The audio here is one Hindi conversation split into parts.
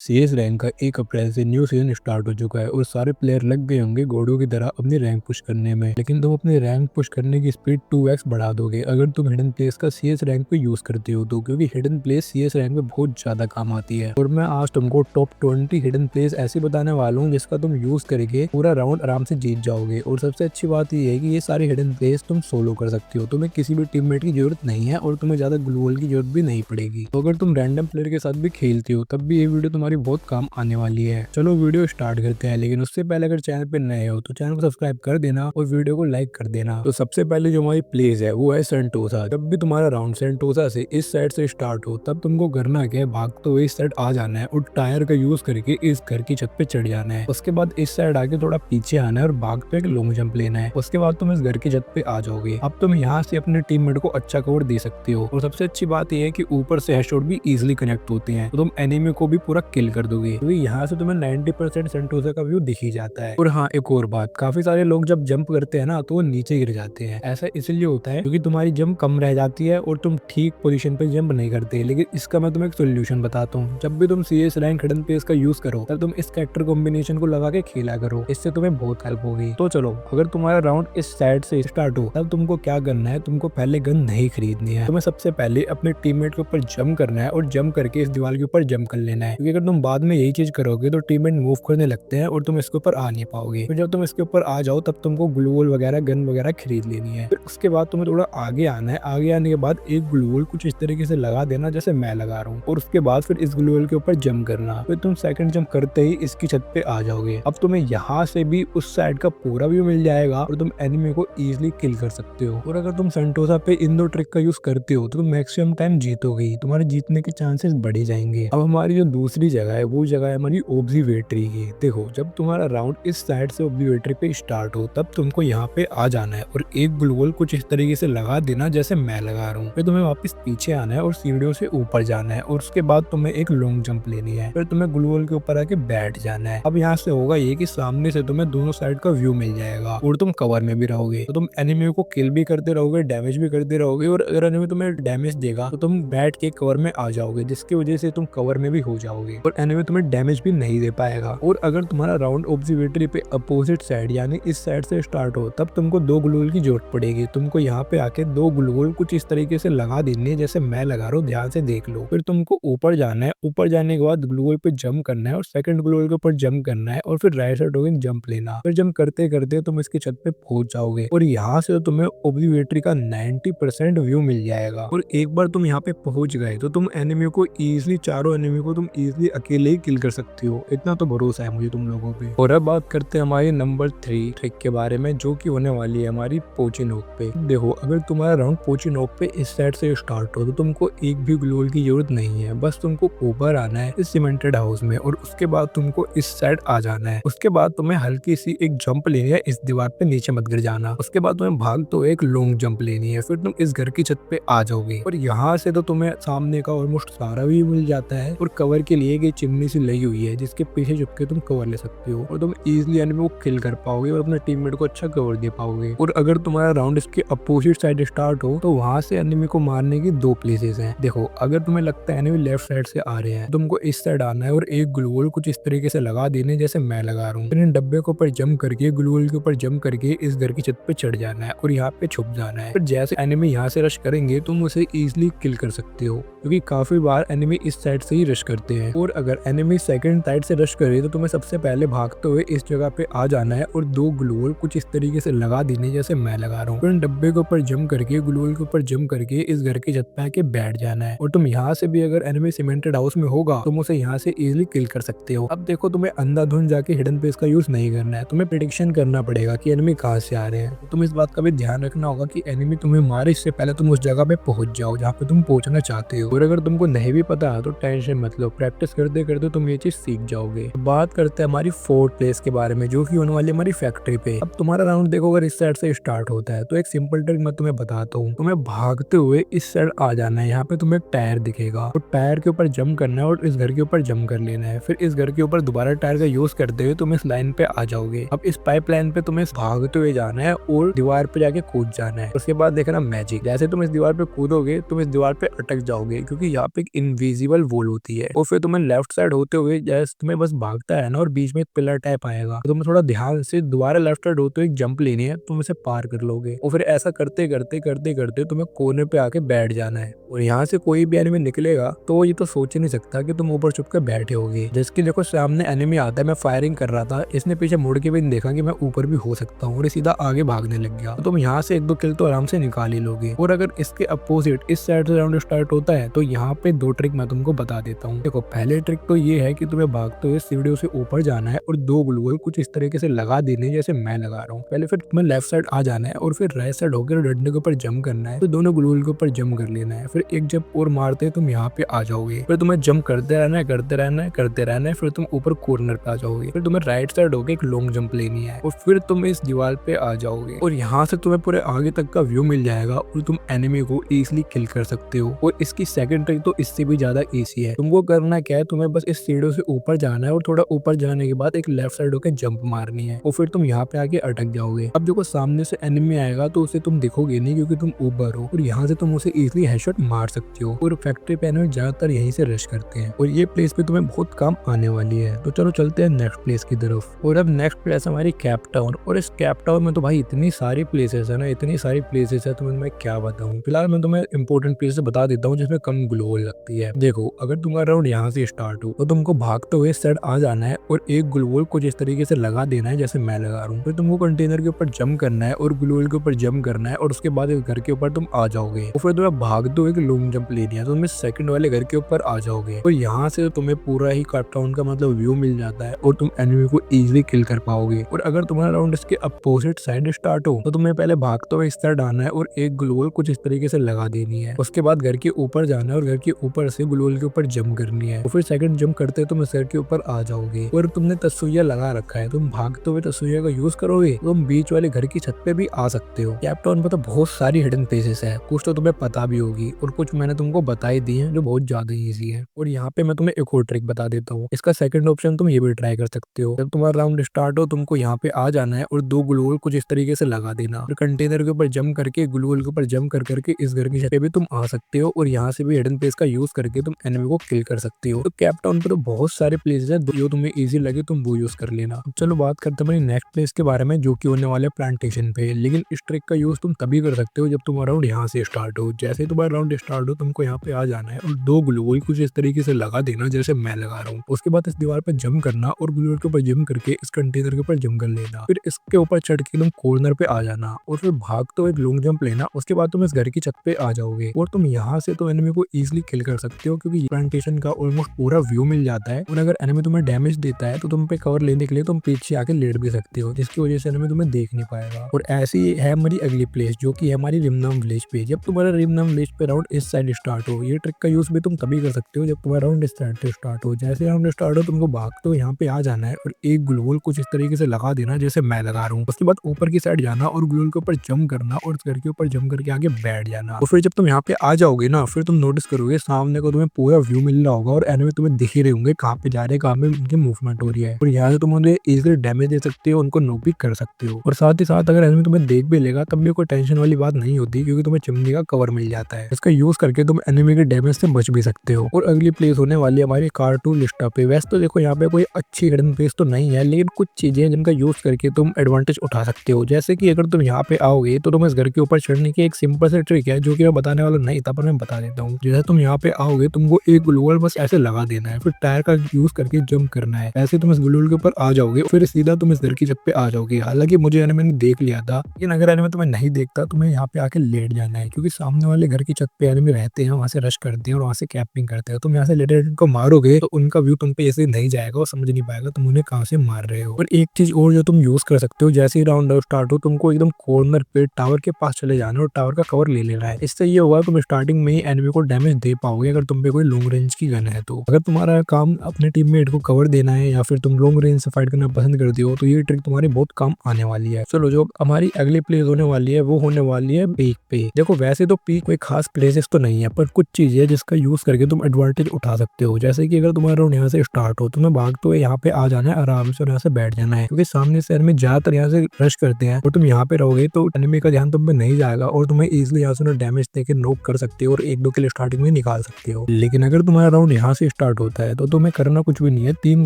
सीएस रैंक का 1 अप्रैल से न्यू सीजन स्टार्ट हो चुका है और सारे प्लेयर लग गए होंगे घोड़ों की तरह अपनी रैंक पुश करने में। लेकिन तुम अपनी रैंक पुश करने की स्पीड 2x बढ़ा दोगे अगर तुम हिडन प्लेस का सीएस रैंक पे यूज करते हो तो, क्योंकि हिडन प्लेस सीएस रैंक में बहुत ज्यादा काम आती है। और मैं आज तुमको टॉप 20 हिडन प्लेस ऐसे बताने वाला हूँ जिसका तुम यूज करके पूरा राउंड आराम से जीत जाओगे। और सबसे अच्छी बात ये है कि ये सारे हिडन प्लेस तुम सोलो कर सकते हो, तुम्हें किसी भी टीममेट की जरूरत नहीं है और तुम्हें ज्यादा ग्लूवल की जरूरत भी नहीं पड़ेगी। तो अगर तुम रैंडम प्लेयर के साथ भी खेलते हो तब भी ये वीडियो तुम्हारी बहुत काम आने वाली है। चलो वीडियो स्टार्ट करते हैं, लेकिन उससे पहले अगर चैनल पे नए हो तो चैनल को सब्सक्राइब कर देना और वीडियो को लाइक कर देना। तो सबसे पहले जो हमारी प्लेस है वो है सेंटोसा। जब भी तुम्हारा राउंड सेंटोसा से इस साइड से स्टार्ट हो तब तुमको करना क्या है, भागते हुए इस साइड आ जाना है और टायर का यूज करके इस घर की छत पे चढ़ जाना है। उसके बाद इस साइड आके थोड़ा पीछे आना है और भागते एक लॉन्ग जंप लेना है। उसके बाद तुम इस घर की छत पे आ जाओगे। अब तुम यहाँ से अपने टीममेट को अच्छा कवर दे सकते हो। और सबसे अच्छी बात यह है कि ऊपर से हेडशॉट भी इजीली कनेक्ट होते हैं, तो तुम एनिमी को भी पूरा किल कर दोगे, क्योंकि यहाँ से तुम्हें 90% सेंटोसा का व्यू दिख ही जाता है। और हाँ, एक और बात, काफी सारे लोग जब जंप करते हैं ना तो वो नीचे गिर जाते हैं। ऐसा इसलिए होता है क्योंकि तुम्हारी जंप कम रह जाती है और तुम ठीक पोजीशन पे जंप नहीं करते। लेकिन इसका मैं तुम्हें एक सोल्यूशन बताता हूँ। जब भी तुम सीएस रैंक हिडन प्लेस का यूज करो तब तुम इस कैरेक्टर कॉम्बिनेशन को लगा के खेला करो, इससे तुम्हें बहुत हेल्प होगी। तो चलो, अगर तुम्हारा राउंड इस साइड से स्टार्ट हो तब तुमको क्या करना है, तुमको पहले गन नहीं खरीदनी है। तुम्हें सबसे पहले अपने टीममेट के ऊपर जंप करना है और जंप करके इस दीवार के ऊपर जंप कर लेना है, क्योंकि अगर तुम बाद में यही चीज करोगे तो टीममेट मूव करने लगते हैं और तुम इसके ऊपर आ नहीं पाओगे। फिर जब तुम इसके ऊपर आ जाओ तब तुमको ग्लूवॉल वगैरह गन वगैरह खरीद लेनी है। फिर उसके बाद तुम्हें थोड़ा आगे आना है। आगे आने के बाद एक ग्लूवॉल कुछ इस तरीके से लगा देना जैसे मैं लगा रहा हूँ, और उसके बाद फिर इस ग्लूवॉल के ऊपर जंप करना। फिर तुम सेकंड जंप करते ही इसकी छत पे आ जाओगे। अब तुम्हें यहाँ से भी उस साइड का पूरा व्यू मिल जाएगा और तुम एनिमी को इजिली किल कर सकते हो। और अगर तुम सेंटोसा पे इन दो ट्रिक का यूज करते हो तो तुम मैक्सिमम टाइम जीतोगे, तुम्हारे जीतने के चांसेस बढ़े जाएंगे। अब हमारी जो दूसरी जगह है वो जगह है हमारी ऑब्जर्वेटरी की। देखो, जब तुम्हारा राउंड इस साइड से ऑब्जर्वेटरी पे स्टार्ट हो तब तुमको यहाँ पे आ जाना है और एक ग्लूवॉल कुछ इस तरीके से लगा देना जैसे मैं लगा रहा हूँ। फिर तुम्हें वापस पीछे आना है और सीढ़ियों से ऊपर जाना है और उसके बाद तुम्हें एक लॉन्ग जंप लेनी है। फिर तुम्हें ग्लूवॉल के ऊपर आके बैठ जाना है। अब यहाँ से होगा ये कि सामने से तुम्हें दोनों साइड का व्यू मिल जाएगा और तुम कवर में भी रहोगे, तो तुम एनिमी को किल भी करते रहोगे, डैमेज भी करते रहोगे। और अगर एनिमी तुम्हें डैमेज देगा तो तुम बैठ के कवर में आ जाओगे, जिसकी वजह से तुम कवर में भी हो जाओगे और एनिमी तुम्हें डैमेज भी नहीं दे पाएगा। और अगर तुम्हारा राउंड ऑब्जर्वेटरी पे अपोजिट साइड यानी इस साइड से स्टार्ट हो तब तुमको 2 ग्लूवॉल की जरूरत पड़ेगी। तुमको यहाँ पे आके 2 ग्लूवॉल कुछ इस तरीके से लगा देनी है जैसे मैं लगा रहा हूँ, ध्यान से देख लो। फिर तुमको ऊपर जाना है। ऊपर जाने के बाद ग्लूवॉल पे जंप करना है और सेकंड ग्लूवॉल के ऊपर जंप करना है और फिर राइट साइड होकर जंप लेना। फिर जंप करते करते तुम इसकी छत पे पहुंच जाओगे और यहाँ से तुम्हें ऑब्जर्वेटरी का 90% व्यू मिल जाएगा। और एक बार तुम यहाँ पे पहुंच गए तो तुम एनिमी को इजिली, चारों एनिमी को तुम इजिली अकेले ही किल कर सकते हो, इतना तो भरोसा है मुझे तुम लोगों पे। और अब बात करते हैं हमारी नंबर 3 ट्रिक के बारे में, जो कि होने वाली है हमारी पोचिनोक पे। देखो, अगर तुम्हारा राउंड पोचिनोक पे इस साइड से स्टार्ट हो तो तुमको एक भी ग्लूवॉल की जरूरत नहीं है, बस तुमको ऊपर आना है इस सीमेंटेड हाउस में और उसके बाद तुमको इस साइड आ जाना है। उसके बाद तुम्हें हल्की सी एक जंप लेनी है, इस दीवार पे नीचे मत गिर जाना। उसके बाद तुम्हें भाग तो एक लॉन्ग जंप लेनी है। फिर तुम इस घर की छत पे आ जाओगे और यहाँ से तो तुम्हें सामने का ऑलमोस्ट सारा व्यू मिल जाता है और कवर के लिए एक चिमनी सी लगी हुई है जिसके पीछे छुप के तुम कवर ले सकते हो और तुम इजिली एनिमी को किल कर पाओगे और अपने टीममेट को अच्छा कवर दे पाओगे। और अगर तुम्हारा राउंड इसके अपोजिट साइड स्टार्ट हो तो वहां से एनिमी को मारने की 2 प्लेसेस हैं। देखो, अगर तुम्हें लगता है एनिमी लेफ्ट साइड से आ रहे हैं, तुमको इस साइड आना है और एक ग्लूवॉल कुछ इस तरीके से लगा देने जैसे मैं लगा रहा हूँ। फिर इन डब्बे के ऊपर जंप करके, ग्लूवॉल के ऊपर जंप करके इस घर की छत पे चढ़ जाना है और यहाँ पे छुप जाना है। फिर जैसे एनिमी यहाँ से रश करेंगे तुम उसे इजिली किल कर सकते हो, क्योंकि काफी बार एनिमी इस साइड से ही रश करते हैं। और अगर एनिमी सेकंड साइड से रश करे तो तुम्हें सबसे पहले भागते हुए इस जगह पे आ जाना है और 2 ग्लूवॉल कुछ इस तरीके से लगा देने जैसे मैं लगा रहा हूँ। फिर डब्बे के ऊपर जंप करके, ग्लूवॉल के ऊपर जंप करके इस घर की छत पे आके बैठ जाना है। और तुम यहाँ से भी अगर एनिमी सीमेंटेड हाउस में होगा तुम उसे यहाँ से इजिली किल कर सकते हो। अब देखो, तुम्हें अंधाधुंध जाके हिडन प्लेस का यूज नहीं करना है, तुम्हें प्रेडिक्शन करना पड़ेगा कि एनिमी कहाँ से आ रहे हैं। तुम इस बात का भी ध्यान रखना होगा कि एनिमी तुम्हें मारे इससे पहले तुम उस जगह पे पहुंच जाओ जहाँ पे तुम पहुंचना चाहते हो। और अगर तुमको नहीं भी पता तो टेंशन मत लो, प्रैक्टिस करते करते तुम ये चीज सीख जाओगे। बात करते हैं हमारी 4th प्लेस के बारे में, जो कि होने वाली हमारी फैक्ट्री पे। अब तुम्हारा राउंड देखो, अगर इस साइड से स्टार्ट होता है तो एक सिंपल ट्रिक मैं तुम्हें बताता हूँ। तुम्हें भागते हुए इस साइड आ जाना है। यहाँ पे तुम्हें एक टायर दिखेगा और टायर के ऊपर जंप करना है और इस घर के ऊपर जंप कर लेना है। फिर इस घर के ऊपर दोबारा टायर का यूज करते हुए तुम इस लाइन पे आ जाओगे। अब इस पाइप लाइन पे तुम्हें भागते हुए जाना है और दीवार पे जाके कूद जाना है। उसके बाद देखना मैजिक, जैसे तुम इस दीवार पे कूदोगे तुम इस दीवार पे अटक जाओगे, क्योंकि यहाँ पे एक इनविजिबल वॉल होती है। और फिर तुम्हें लेफ्ट साइड होते हुए जैसे तुम्हें बस भागता है ना और बीच में एक पिलर टाइप आएगा, तो तुम्हें थोड़ा ध्यान से दोबारा लेफ्ट साइड होते हुए एक जंप लेनी है, तुम इसे पार कर लोगे। और फिर ऐसा करते करते करते करते तुम्हें कोने पे आके बैठ जाना है। और यहाँ से कोई भी एनिमी निकलेगा तो वो ये तो सोच ही नहीं सकता कि तुम ऊपर छुप कर बैठे होगे। जिसकी देखो सामने एनिमी आता है, मैं फायरिंग कर रहा था, इसने पीछे मुड़ के भी नहीं देखा कि मैं ऊपर भी हो सकता हूँ और ये सीधा आगे भागने लग गया। तो तुम यहाँ से 1-2 किल तो आराम से निकाल ही लोगे। और अगर इसके अपोजिट इस साइड से राउंड स्टार्ट होता है तो यहाँ पे 2 ट्रिक मैं तुमको बता देता हूँ। देखो पहले ट्रिक तो ये है कि तुम्हें भागते हुए सीढ़ियों से ऊपर जाना है और 2 ग्लूवल कुछ इस तरीके से लगा देने जैसे मैं लगा रहा हूँ। पहले फिर तुम्हें लेफ्ट साइड आ जाना है और फिर राइट साइड होकर डंडे के ऊपर जंप करना है, तो दोनों ग्लूवल के ऊपर जंप कर लेना है। फिर एक जंप और मारते तुम यहाँ पे आ जाओगे। फिर तुम्हें जंप करते रहना है, करते रहना है, करते रहना है। फिर तुम ऊपर कॉर्नर पे आ जाओगे। फिर तुम्हें राइट साइड होकर एक लॉन्ग जंप लेनी है और फिर तुम इस दीवार पे आ जाओगे और यहाँ से तुम्हें पूरे आगे तक का व्यू मिल जाएगा और तुम एनिमी को इजीली किल कर सकते हो। और इसकी सेकंड ट्रिक तो इससे भी ज्यादा इजी है। तुमको करना क्या है, तुम्हें बस इस सीढ़ियों से ऊपर जाना है और थोड़ा ऊपर जाने के बाद एक लेफ्ट साइड होकर जंप मारनी है और फिर तुम यहाँ पे आके अटक जाओगे। अब देखो सामने से एनिमी आएगा तो उसे तुम दिखोगे नहीं क्योंकि तुम ऊपर हो और यहाँ से तुम उसे इजीली हेडशॉट मार सकते हो। और फैक्ट्री पे एनिमी ज्यादातर यहीं से रश करते हैं और ये प्लेस पे तुम्हें बहुत काम आने वाली है। तो चलो चलते हैं नेक्स्ट प्लेस की तरफ। और अब नेक्स्ट प्लेस हमारी कैप टाउन। और इस कैप टाउन में तो भाई इतनी सारी प्लेसेस है ना, इतनी सारी प्लेसेस है, तुम्हें मैं क्या बताऊं। फिलहाल मैं तुम्हें इंपॉर्टेंट प्लेसेस बता देता हूँ जिसमें कम ग्लोबल लगती है। देखो अगर तुम्हारा राउंड यहाँ से स्टार्ट हो तो तुमको भागते हुए इस साइड आ जाना है और एक ग्लोबल कुछ इस तरीके से लगा देना है जैसे मैं लगा रहा हूँ। फिर तुमको कंटेनर के ऊपर जंप करना है और ग्लोबल के ऊपर जंप करना है और उसके बाद इस घर के ऊपर तुम आ जाओगे और फिर तुम्हें भागते हुए एक लॉन्ग जंप लेनी है, तो तुम इस सेकंड वाले घर के ऊपर आ जाओगे। तो यहाँ से तुम्हें पूरा ही कैप टाउन का मतलब व्यू मिल जाता है और तुम एनिमी को इजीली किल कर पाओगे। और अगर तुम्हारा राउंड इसके अपोजिट साइड स्टार्ट हो तो तुम्हें पहले भागते हुए इस साइड आना है और एक ग्लोबल कुछ इस तरीके से लगा देनी है। उसके बाद घर के ऊपर जाना है और घर के ऊपर से ग्लोबल के ऊपर जंप करनी है और फिर सेकंड जंप करते तुम इस घर के ऊपर आ जाओगे। और तुमने तसुइया लगा रखा है, तुम भागते हुए तसुइया का यूज करोगे तो तुम बीच वाले घर की छत पे भी आ सकते हो। कैप टाउन पे तो बहुत सारी हिडन प्लेसेस है, कुछ तो तुम्हें पता भी होगी और कुछ मैंने तुमको बताई दी है जो बहुत ज्यादा इजी है। और यहाँ पे मैं तुम्हें एक और ट्रिक बता देता हूँ, इसका सेकंड ऑप्शन तुम ये भी ट्राई कर सकते हो। जब तुम्हारा राउंड स्टार्ट हो तुमको यहाँ पे आ जाना है और 2 ग्लूवल कुछ इस तरीके से लगा देना। फिर कंटेनर के ऊपर जंप करके ग्लूवल के ऊपर जंप कर करके इस घर की छत पे भी तुम आ सकते हो और यहाँ से भी हिडन प्लेस का यूज करके तुम एनिमी को किल कर सकते हो। तो कैप टाउन पे तो बहुत सारे प्लेसेस है, जो तुम्हें इजी लगे तुम वो यूज कर लेना। चलो बात करते हैं नेक्स्ट प्लेस के बारे में जो कि होने वाले प्लांटेशन पे। लेकिन इस ट्रिक का यूज तुम तभी कर सकते हो जब तुम्हारा राउंड यहाँ से स्टार्ट हो। जैसे ही तुम्हारा राउंड स्टार्ट हो तुमको यहाँ पे आ जाना है और 2 ग्लूवल कुछ इस तरीके से लगा देना जैसे मैं लगा रहा हूँ। उसके बाद इस दीवार पे जंप करना और ग्लूवल के ऊपर जंप करके इस कंटेनर के ऊपर जंप कर लेना। फिर इसके ऊपर चढ़ के तुम कॉर्नर पे आ जाना और फिर भागते हुए एक लॉन्ग जंप लेना। उसके बाद तुम इस घर की छत पे आ जाओगे और तुम यहाँ से तो एनिमी को इजीली किल कर सकते हो क्योंकि प्लांटेशन का ऑलमोस्ट पूरा व्यू मिल जाता है। और अगर एनिमी तुम्हें डैमेज देता है तो तुम पे कवर लेने के लिए तुम पीछे आके लेट भी सकते हो, जिसकी वजह से एनिमी तुम्हें देख नहीं पाएगा। और ऐसी है हमारी अगली प्लेस जो कि है हमारी रिमनाम विलेज पे। जब तुम्हारा रिमनाम विलेज पे राउंड इस साइड स्टार्ट हो, ये ट्रिक का यूज भी तुम तभी कर सकते हो जब तुम्हारा राउंड इस साइड से स्टार्ट हो। जैसे राउंड स्टार्ट हो तुमको भागते हो यहाँ पे आ जाना है और एक ग्लूवल कुछ इस तरीके से लगा देना जैसे मैं लगा रहा हूँ। उसके बाद ऊपर की साइड जाना और ग्लूवल के ऊपर जंप करना और घर के ऊपर जंप करके आगे बैठ जाना। और फिर जब तुम यहाँ पे आ जाओगे ना, फिर तुम नोटिस करोगे सामने को तुम्हें पूरा व्यू मिल रहा होगा और एनिमी तुम्हें दिख ही रहे होंगे कहाँ पे जा रहे हैं, कहाँ पे उनकी मूवमेंट हो रही है। और यहाँ से तुम उन्हें इजीली डैमेज दे सकते हो, उनको नॉक भी कर सकते हो। और साथ ही साथ अगर एनिमी तुम्हें देख भी लेगा तब भी कोई टेंशन वाली बात नहीं होती क्योंकि तुम्हें चिमनी का कवर मिल जाता है। इसका यूज करके तुम एनिमी के डैमेज से बच भी सकते हो। और अगली प्लेस होने वाली है हमारी कार्टून लिस्टा पे। वैसे तो देखो यहाँ पे कोई अच्छी हिडन प्लेस तो नहीं है, लेकिन कुछ चीजें जिनका यूज करके तुम एडवांटेज उठा सकते हो। जैसे कि अगर तुम यहाँ पे आओगे तो तुम इस घर के ऊपर चढ़ने की एक सिंपल सा ट्रिक है जो कि मैं बताने वाला नहीं था पर मैं बता देता हूँ। जैसे तुम यहाँ पे आओगे तुमको एक ग्लूवल बस ऐसे लगा देना है, फिर टायर का यूज करके जंप करना है। ऐसे तुम इस ग्लूवल के ऊपर आ जाओगे फिर सीधा तुम इस घर की छत पे आ जाओगे। हालांकि मुझे एनिमी ने देख लिया था, लेकिन अगर एनिमी तुम्हें नहीं देखता तुम्हें यहाँ पे आके लेट जाना है क्योंकि सामने वाले घर की छत पे एनिमी रहते हैं, वहां से रश करते हैं और वहां से कैंपिंग करते हैं। तुम यहाँ से लेटे को मारोगे तो उनका व्यू तुम पे ऐसे नहीं जाएगा और समझ नहीं पाएगा तुम उन्हें कहाँ से मार रहे हो। और एक चीज और जो तुम यूज कर सकते हो, जैसे ही राउंड स्टार्ट हो तुमको एकदम कॉर्नर पे टावर के पास चले जाना और टावर का कवर ले लेना है। इससे ये होगा तुम स्टार्टिंग में ही एनिमी को डैमेज दे पाओगे अगर तुम पे कोई लॉन्ग रेंज की गन है तो। अगर तुम्हारा काम अपने टीममेट को कवर देना है या फिर तुम लॉन्ग रेंज से फाइट करना पसंद करते हो तो ये ट्रिक तुम्हारी बहुत काम आने वाली है। चलो जो हमारी अगली प्लेस होने वाली है वो होने वाली है पीक पे। देखो वैसे तो पीक कोई खास प्लेसेस तो नहीं है पर कुछ चीजें जिसका यूज करके तुम एडवांटेज उठा सकते हो। जैसे कि अगर तुम्हारा राउंड यहाँ से स्टार्ट हो तुम्हें भागते हुए यहाँ पे आ जाना है आराम से और यहाँ से बैठ जाना है क्योंकि सामने से एनिमी ज्यादातर यहाँ से रश करते हैं और तुम यहाँ पे रहोगे तो एनिमी का ध्यान तुम पे नहीं जाएगा और तुम्हें इजीली यहाँ से डैमेज देके नॉक कर सकते हो और 1-2 किल स्टार्टिंग में निकाल सकते हो। लेकिन अगर तुम्हारा राउंड यहाँ से स्टार्ट होता है। तो तुम्हें करना कुछ भी नहीं है, 3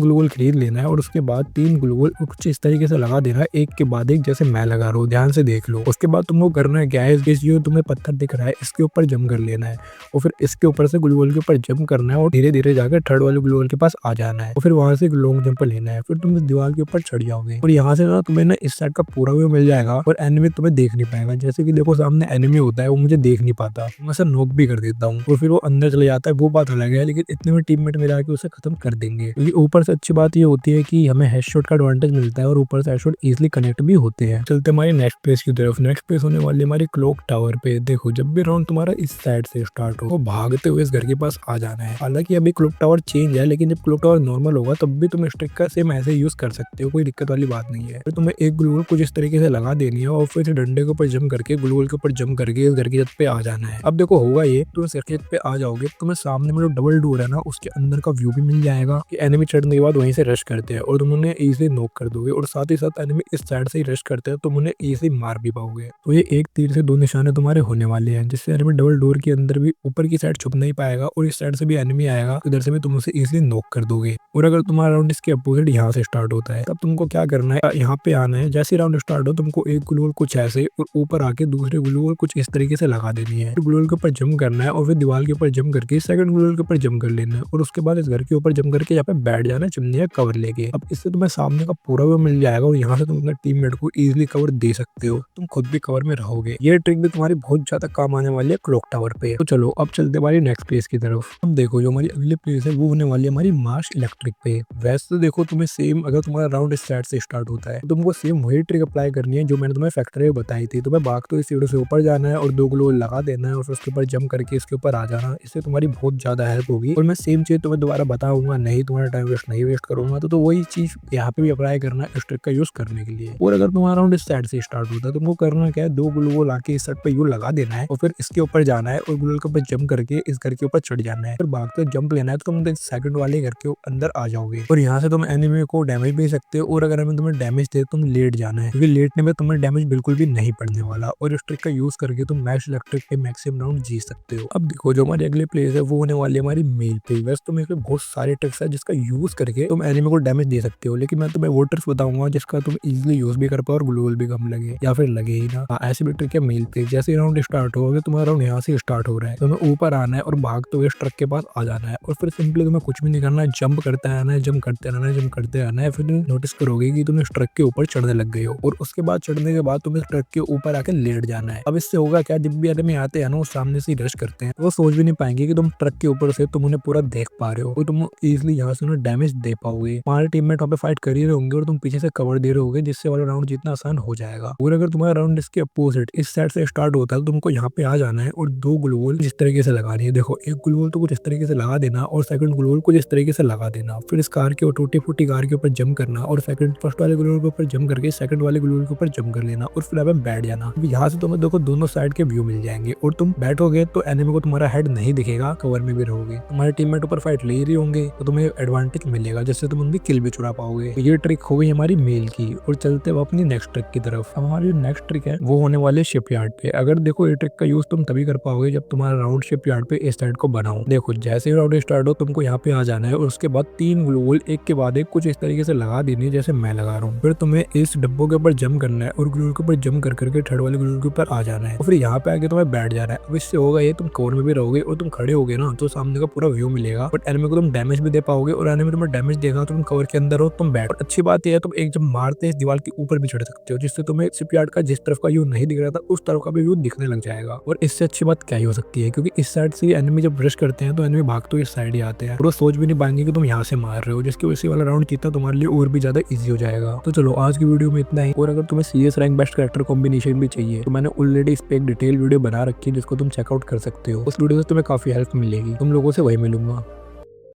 ग्लूवॉल खरीद लेना है और उसके बाद 3 ग्लूवॉल कुछ इस तरीके से लगा देना है, एक के बाद एक, जैसे मैं लगा रहा हूँ, ध्यान से देख लो। उसके बाद तुमको करना है क्या है, जो तुम्हें पत्थर दिख रहा है इसके ऊपर जंप कर लेना है और फिर इसके ऊपर से ग्लूवॉल के ऊपर जंप करना है और धीरे धीरे जाकर थर्ड वाले ग्लूवॉल के पास आ जाना है और फिर वहां से एक लॉन्ग जंप लेना है। फिर तुम इस दीवार के ऊपर चढ़ जाओगे और यहाँ से ना तुम्हें ना इस साइड का पूरा व्यू मिल जाएगा और एनिमी तुम्हें देख नहीं पाएगा। जैसे कि देखो सामने एनिमी होता है, वो मुझे देख नहीं पाता, मैं उसे नॉक भी कर देता हूँ और फिर वो अंदर चले जाता है, वो बात अलग है, लेकिन इतने में टीममेट मिला के उसे खत्म कर देंगे। क्योंकि ऊपर से अच्छी बात ये होती है कि हमें हेडशॉट का एडवांटेज मिलता है और ऊपर से हेडशॉट इजीली कनेक्ट भी होते हैं। चलते हमारी नेक्स्ट प्लेस की तरफ। नेक्स्ट प्लेस होने वाली हमारी क्लॉक टावर पे। देखो जब भी राउंड तुम्हारा इस साइड से स्टार्ट हो, भागते हुए इस घर के पास आ जाना है। हालांकि अभी क्लॉक टावर चेंज है, लेकिन जब क्लॉक टावर नॉर्मल होगा तब भी तुम स्ट्रिक का सेम ऐसे यूज कर सकते हो, कोई दिक्कत वाली बात नहीं है। फिर तुम्हें एक ग्लूवॉल कुछ इस तरीके से लगा देनी है और फिर डंडे के ऊपर जंप करके ग्लूवॉल के ऊपर जंप करके इस घर की छत पे आ जाना है। अब देखो होगा ये, तुम इस घर की छत पे आ जाओगे, तुम्हें सामने में जो डबल डोर है ना उसके अंदर का व्यू भी मिल जाएगा कि एनिमी चढ़ने के बाद वहीं से रश करते हैं और तुम उन्हें इजीली नॉक कर दोगे और साथ ही साथ एनिमी इस साइड से ही रश करते हैं, तुम उन्हें इजीली मार भी पाओगे। तो ये एक तीर से दो निशाने तुम्हारे होने वाले हैं, जिससे एनिमी डबल डोर के अंदर भी ऊपर की साइड छुप नहीं पाएगा और इस साइड से भी एनिमी आएगा, इधर से भी तुम उसे इजीली नॉक कर दोगे। और अगर तुम्हारा राउंड इसके अपोजिट यहाँ से स्टार्ट होता है, तब तुमको क्या करना है, यहाँ पे आना है। जैसे राउंड स्टार्ट हो तुमको एक ग्लूवॉल कुछ ऐसे और ऊपर आके दूसरे ग्लूवॉल कुछ इस तरीके से लगा देनी है। ग्लूवॉल के ऊपर जंप करना है और फिर दीवार के ऊपर जंप करके सेकंड ग्लूवॉल के ऊपर जंप कर लेना है और उसके बाद इस घर के ऊपर जंप करके यहाँ पे बैठ जाना है चिमनी या कवर लेके। अब इससे तुम्हें सामने का पूरा व्यू मिल जाएगा और यहाँ से तुम अपने टीममेट को इजीली कवर दे सकते हो, तुम खुद भी कवर में रहोगे। ये ट्रिक भी तुम्हारी बहुत ज्यादा काम आने वाली है क्लॉक टावर पे। तो चलो अब चलते हमारी नेक्स्ट प्लेस की तरफ। अब देखो जो हमारी अगली प्लेस है वो होने वाली है हमारी मार्श इलेक्ट्रिक पे। वैसे तो देखो तुम्हें सेम, अगर तुम्हारा राउंड इस साइड से स्टार्ट होता है तो तुमको सेम वही ट्रिक अप्लाई करनी है जो मैंने तुम्हें फैक्ट्री में बताई थी। तुम्हें भाग तो इस सीढ़ी से ऊपर जाना है और 2 ग्लूवॉल लगा देना है और फिर उसके ऊपर जंप करके इसके ऊपर आ जाना। इससे तुम्हारी बहुत ज्यादा हेल्प होगी और मैं सेम चीज तुम्हें दोबारा बताऊंगा, नहीं तुम्हारा टाइम वेस्ट नहीं वेस्ट करूंगा। तो वही चीज यहाँ पे भी अप्लाई करना है इस ट्रिक का यूज करने के लिए। और अगर तुम्हारा राउंड इस साइड से स्टार्ट होता है तो तुमको करना क्या है, 2 ग्लूवॉल आके इस साइड पे यू लगा देना है और फिर इसके ऊपर जाना है और ग्लूवॉल के ऊपर जंप करके इस घर के ऊपर चढ़ जाना है। फिर भागते जंप लेना है तो तुम सेकंड वाले घर के अंदर आ जाओगे और यहाँ से तुम एनिमी को डैमेज भी सकते हो। और अगर हमें तुम्हें डैमेज दे तुम लेट जाना है, क्योंकि लेटने में तुम्हें डैमेज बिल्कुल भी नहीं पड़ने वाला और इस ट्रिक का यूज करके तुम मैक्स इलेक्ट्रिक पे मैक्सिमम राउंड जीत सकते हो। अब देखो जो हमारी अगली प्लेस है वो होने वाली है हमारी मेल पे। वैसे तो मेरे बहुत सारे ट्रिक्स है जिसका यूज करके तुम एनिमी को डैमेज दे सकते हो, लेकिन मैं तुम्हें वो ट्रिक्स बताऊंगा जिसका तुम इजीली यूज भी कर पाओ और ग्लूवॉल भी कम लगे या फिर लगे ही ना। ऐसी भी ट्रिक है मेल पे। जैसे राउंड स्टार्ट होगा, तुम्हारा राउंड यहाँ से स्टार्ट हो रहा है, तुम्हें ऊपर आना है और भागते हुए ट्रक के पास आ जाना है और फिर सिंपली तुम्हें कुछ भी नहीं करना है, जंप करते रहना है, जंप करते रहना है, जंप करते रहना है। फिर तुम नोटिस करोगे कि तुम इस ट्रक के ऊपर चढ़ने लग गए हो और उसके बाद चढ़ने के बाद तुम्हें ट्रक के ऊपर आके लेट जाना है। अब इससे होगा क्या, जब भी एनिमी आते हैं ना वो सामने से रश करते हैं, वो सोच भी नहीं पाएंगे कि तुम ट्रक के ऊपर से तुम उन्हें पूरा देख पा रहे हो और तुम इजीली यहाँ से उन्हें डैमेज दे पाओगे। हमारे टीममेट वहाँ पे फाइट कर ही रहे होंगे और तुम पीछे से कवर दे रहे होगे, जिससे वाला राउंड जीतना आसान हो जाएगा। और अगर तुम्हारा राउंड इसके अपोजिट इस साइड से स्टार्ट होता है तो तुमको यहाँ पे आ जाना है और 2 ग्लूवॉल जिस तरीके से लगानी है। देखो एक ग्लूवॉल तो कुछ इस तरीके से लगा देना और सेकंड ग्लूवॉल कुछ इस तरीके से लगा देना। फिर इस कार के टूटी फूटी कार के ऊपर जंप करना और फर्स्ट वाले ग्लूवॉल के ऊपर जंप करके सेकंड वाले ग्लूवॉल के ऊपर जंप कर लेना और फिर अब बैठ जाना। यहाँ से तुम्हें देखो दोनों साइड के व्यू मिल जाएंगे और तुम बैठोगे तो एनिमी को तुम्हारा हेड नहीं दिखेगा, कवर में भी रहोगे। तुम्हारे टीममेट ऊपर फाइट ले रही होंगे तो तुम्हें एडवांटेज मिलेगा, जिससे तुम उनकी किल भी चुरा पाओगे। तो ये ट्रिक हो गई हमारी मेल की। और चलते हैं अपनी नेक्स्ट ट्रिक की तरफ। अब हमारी नेक्स्ट ट्रिक है वो होने वाले शिपयार्ड पे। अगर देखो ये ट्रिक का यूज तुम तभी कर पाओगे जब तुम्हारा राउंड शिपयार्ड पे इस साइड को बनाओ। देखो जैसे ही राउंड स्टार्ट हो तुमको यहाँ पे आ जाना है और उसके बाद 3 ग्लूवॉल एक के बाद एक कुछ इस तरीके से लगा देनी है जैसे मैं लगा रहा हूँ। फिर तुम्हें इस डब्बों के ऊपर जंप करना है और ग्लूवॉल के ऊपर जंप कर करके थर्ड वाले ग्लूवॉल के ऊपर आ जाना है और फिर यहाँ पे आके तुम्हें बैठ जाना है। अब इससे होगा ये, तुम कवर में भी रहोगे और तुम खड़े होगे ना तो सामने का पूरा व्यू मिलेगा, बट एनिमी को तुम डैमेज भी दे पाओगे और एनिमी तुम्हें डैमेज देगा तो तुम कवर के अंदर हो, तुम बैठ। और अच्छी बात यह है तुम एक जब मारते इस दीवार के ऊपर भी चढ़ सकते हो, जिससे तुम्हें शिपयार्ड का जिस तरफ का व्यू नहीं दिख रहा था उस तरफ का भी व्यू दिखने लग जाएगा। और इससे अच्छी बात क्या ही हो सकती है, क्योंकि इस साइड से एनिमी जब ब्रश करते हैं तो एनिमी भाग तो इस साइड ही आते हैं और वो सोच भी नहीं पाएंगे कि तुम यहाँ से मार रहे हो, जिसकी वजह से वाला राउंड जीतना तुम्हारे लिए और भी ज्यादा ईजी हो जाएगा। तो चलो आज की वीडियो में इतना ही। और अगर तुम्हें serious rank best character combination भी चाहिए तो मैंने ऑलरेडी इस पे एक डिटेल वीडियो बना रखी है जिसको तुम चेकआउट कर सकते हो। उस वीडियो से तुम्हें काफी हेल्प मिलेगी। तुम लोगों से वही मिलूंगा।